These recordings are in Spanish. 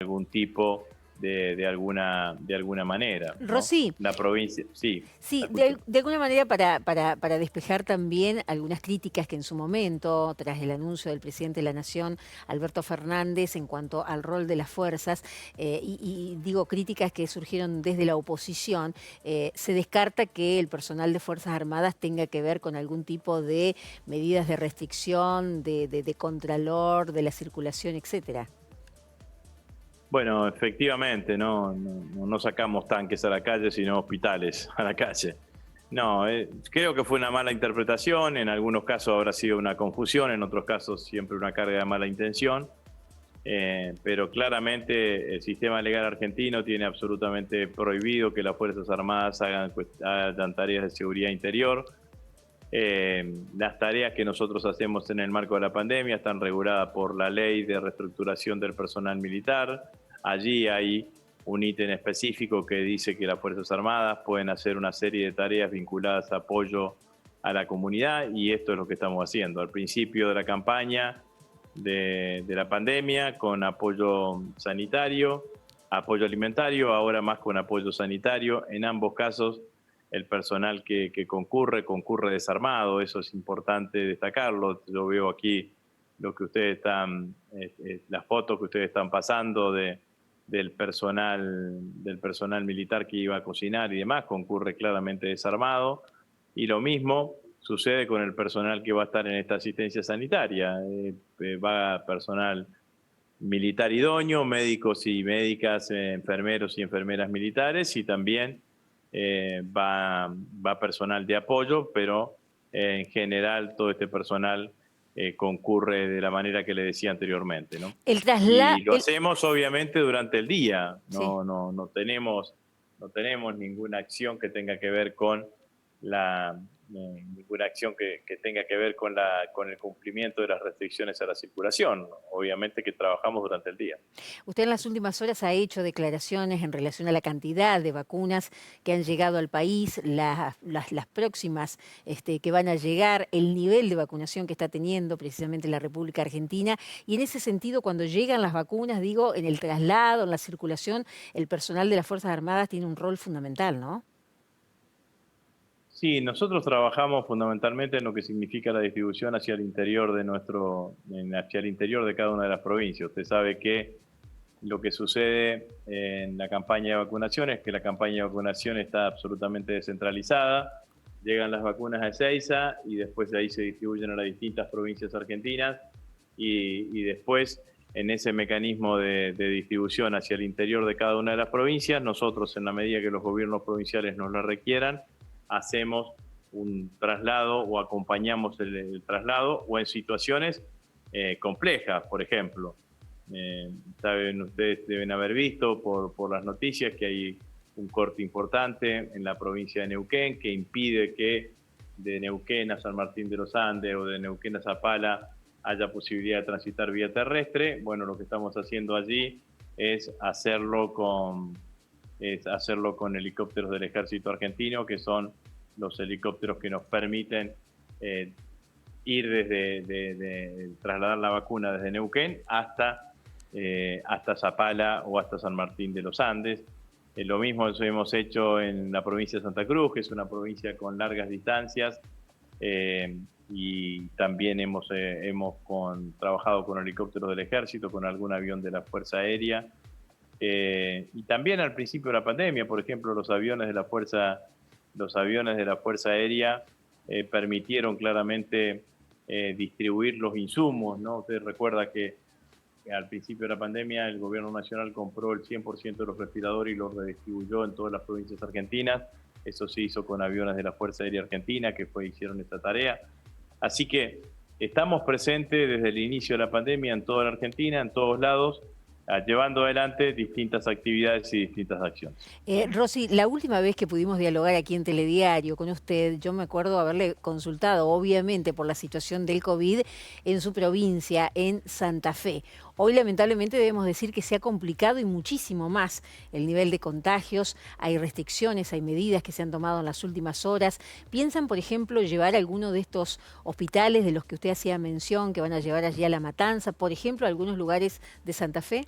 algún tipo de alguna manera, ¿no? Rosy, La provincia, sí, la sí, escucho. de alguna manera para despejar también algunas críticas que en su momento, tras el anuncio del presidente de la Nación, Alberto Fernández, en cuanto al rol de las fuerzas, y digo críticas que surgieron desde la oposición, se descarta que el personal de Fuerzas Armadas tenga que ver con algún tipo de medidas de restricción, de contralor, de la circulación, etcétera. Bueno, efectivamente, no sacamos tanques a la calle, sino hospitales a la calle. No, creo que fue una mala interpretación, en algunos casos habrá sido una confusión, en otros casos siempre una carga de mala intención, pero claramente el sistema legal argentino tiene absolutamente prohibido que las Fuerzas Armadas hagan tareas de seguridad interior. Las tareas que nosotros hacemos en el marco de la pandemia están reguladas por la ley de reestructuración del personal militar. Allí hay un ítem específico que dice que las Fuerzas Armadas pueden hacer una serie de tareas vinculadas a apoyo a la comunidad y esto es lo que estamos haciendo. Al principio de la campaña de la pandemia con apoyo sanitario, apoyo alimentario, ahora más con apoyo sanitario. En ambos casos el personal que concurre desarmado, eso es importante destacarlo. Yo veo aquí lo que ustedes están, las fotos que ustedes están pasando del personal militar que iba a cocinar y demás, concurre claramente desarmado. Y lo mismo sucede con el personal que va a estar en esta asistencia sanitaria. Va personal militar idóneo, médicos y médicas, enfermeros y enfermeras militares, y también va personal de apoyo, pero en general todo este personal concurre de la manera que le decía anteriormente, ¿no? El traslado, Y lo hacemos obviamente durante el día, sí. no tenemos ninguna acción que tenga que ver con la, ninguna acción que tenga que ver con el cumplimiento de las restricciones a la circulación. Obviamente que trabajamos durante el día. Usted en las últimas horas ha hecho declaraciones en relación a la cantidad de vacunas que han llegado al país, las próximas que van a llegar, el nivel de vacunación que está teniendo precisamente la República Argentina. Y en ese sentido, cuando llegan las vacunas, digo, en el traslado, en la circulación, el personal de las Fuerzas Armadas tiene un rol fundamental, ¿no? Sí, nosotros trabajamos fundamentalmente en lo que significa la distribución hacia el interior hacia el interior de cada una de las provincias. Usted sabe que lo que sucede en la campaña de vacunación es que la campaña de vacunación está absolutamente descentralizada. Llegan las vacunas a Ezeiza y después de ahí se distribuyen a las distintas provincias argentinas y después en ese mecanismo de distribución hacia el interior de cada una de las provincias, nosotros en la medida que los gobiernos provinciales nos la requieran, hacemos un traslado o acompañamos el traslado o en situaciones complejas, por ejemplo. Saben, ustedes deben haber visto por las noticias que hay un corte importante en la provincia de Neuquén que impide que de Neuquén a San Martín de los Andes o de Neuquén a Zapala haya posibilidad de transitar vía terrestre. Bueno, lo que estamos haciendo allí es hacerlo con helicópteros del ejército argentino, que son los helicópteros que nos permiten ir trasladar la vacuna desde Neuquén hasta Zapala o hasta San Martín de los Andes. Lo mismo hemos hecho en la provincia de Santa Cruz, que es una provincia con largas distancias, y también hemos trabajado con helicópteros del ejército, con algún avión de la Fuerza Aérea. Y también al principio de la pandemia, por ejemplo, los aviones de la Fuerza Aérea permitieron claramente distribuir los insumos, ¿no? Usted recuerda que al principio de la pandemia el gobierno nacional compró el 100% de los respiradores y los redistribuyó en todas las provincias argentinas. Eso se hizo con aviones de la Fuerza Aérea Argentina que hicieron esta tarea. Así que estamos presentes desde el inicio de la pandemia en toda la Argentina, en todos lados, llevando adelante distintas actividades y distintas acciones. Rosy, la última vez que pudimos dialogar aquí en Telediario con usted, yo me acuerdo haberle consultado, obviamente, por la situación del COVID en su provincia, en Santa Fe. Hoy, lamentablemente, debemos decir que se ha complicado y muchísimo más el nivel de contagios. Hay restricciones, hay medidas que se han tomado en las últimas horas. ¿Piensan, por ejemplo, llevar alguno de estos hospitales de los que usted hacía mención, que van a llevar allí a La Matanza, por ejemplo, a algunos lugares de Santa Fe?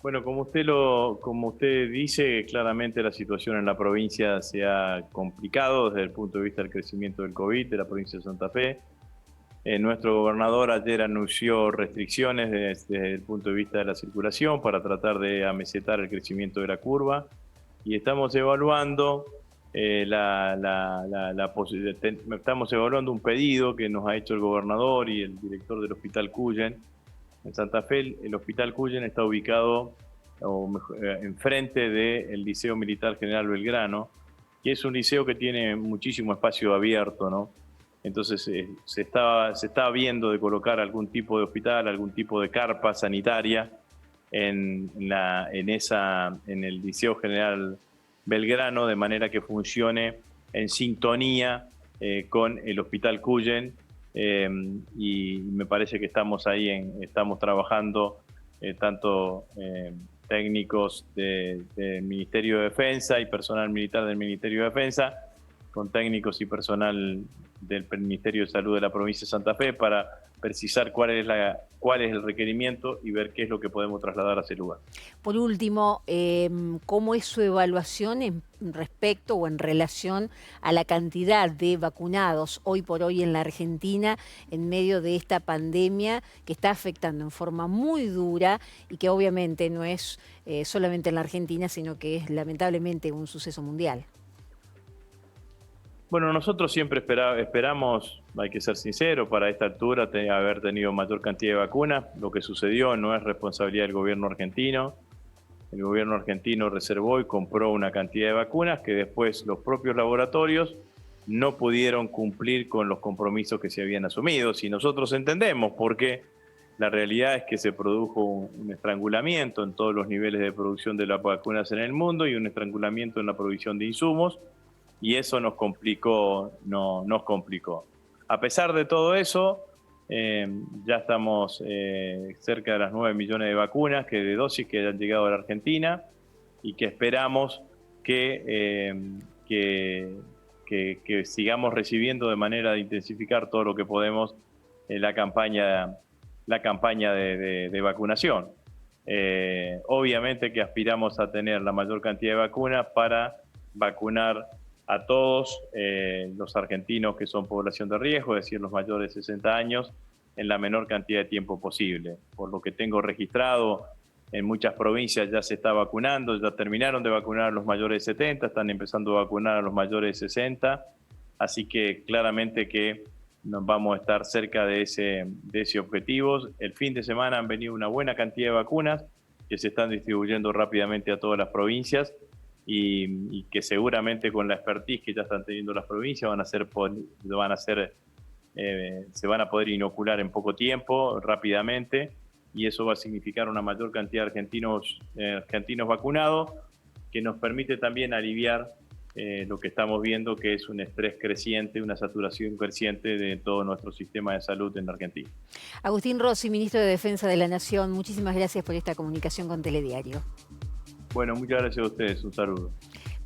Bueno, como usted dice, claramente la situación en la provincia se ha complicado desde el punto de vista del crecimiento del COVID de la provincia de Santa Fe. Nuestro gobernador ayer anunció restricciones desde el punto de vista de la circulación para tratar de amesetar el crecimiento de la curva y estamos evaluando estamos evaluando un pedido que nos ha hecho el gobernador y el director del Hospital Cuyen. En Santa Fe, el Hospital Cuyen está ubicado enfrente del Liceo Militar General Belgrano, que es un liceo que tiene muchísimo espacio abierto, ¿no? Entonces se está viendo de colocar algún tipo de hospital, algún tipo de carpa sanitaria en el Liceo General Belgrano, de manera que funcione en sintonía con el Hospital Cuyen, y me parece que estamos estamos trabajando tanto técnicos del Ministerio de Defensa y personal militar del Ministerio de Defensa, con técnicos y personal del Ministerio de Salud de la provincia de Santa Fe para precisar cuál es el requerimiento y ver qué es lo que podemos trasladar a ese lugar. Por último, ¿cómo es su evaluación respecto o en relación a la cantidad de vacunados hoy por hoy en la Argentina en medio de esta pandemia que está afectando en forma muy dura y que obviamente no es solamente en la Argentina, sino que es lamentablemente un suceso mundial? Bueno, nosotros siempre esperamos, hay que ser sincero, para esta altura haber tenido mayor cantidad de vacunas. Lo que sucedió no es responsabilidad del gobierno argentino. El gobierno argentino reservó y compró una cantidad de vacunas que después los propios laboratorios no pudieron cumplir con los compromisos que se habían asumido. Y nosotros entendemos por qué. La realidad es que se produjo un estrangulamiento en todos los niveles de producción de las vacunas en el mundo y un estrangulamiento en la provisión de insumos, y eso nos complicó. A pesar de todo eso, ya estamos cerca de las 9 millones de vacunas de dosis que han llegado a la Argentina y que esperamos que sigamos recibiendo de manera de intensificar todo lo que podemos la campaña de vacunación. Obviamente que aspiramos a tener la mayor cantidad de vacunas para vacunar a todos los argentinos que son población de riesgo, es decir, los mayores de 60 años, en la menor cantidad de tiempo posible. Por lo que tengo registrado, en muchas provincias ya se está vacunando, ya terminaron de vacunar a los mayores de 70, están empezando a vacunar a los mayores de 60, así que claramente que nos vamos a estar cerca de ese objetivo. El fin de semana han venido una buena cantidad de vacunas que se están distribuyendo rápidamente a todas las provincias, y que seguramente con la expertise que ya están teniendo las provincias se van a poder inocular en poco tiempo, rápidamente, y eso va a significar una mayor cantidad de argentinos vacunados, que nos permite también aliviar lo que estamos viendo, que es un estrés creciente, una saturación creciente de todo nuestro sistema de salud en Argentina. Agustín Rossi, ministro de Defensa de la Nación, muchísimas gracias por esta comunicación con Telediario. Bueno, muchas gracias a ustedes. Un saludo.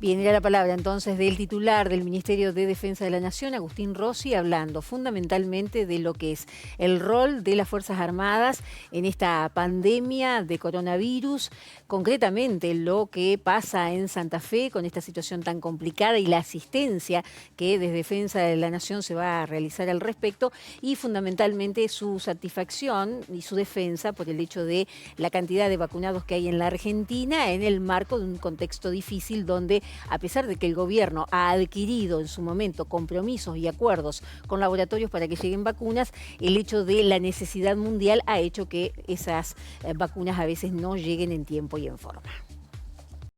Bien, era la palabra entonces del titular del Ministerio de Defensa de la Nación, Agustín Rossi, hablando fundamentalmente de lo que es el rol de las Fuerzas Armadas en esta pandemia de coronavirus, concretamente lo que pasa en Santa Fe con esta situación tan complicada y la asistencia que desde Defensa de la Nación se va a realizar al respecto, y fundamentalmente su satisfacción y su defensa por el hecho de la cantidad de vacunados que hay en la Argentina en el marco de un contexto difícil donde, a pesar de que el gobierno ha adquirido en su momento compromisos y acuerdos con laboratorios para que lleguen vacunas, el hecho de la necesidad mundial ha hecho que esas vacunas a veces no lleguen en tiempo y en forma.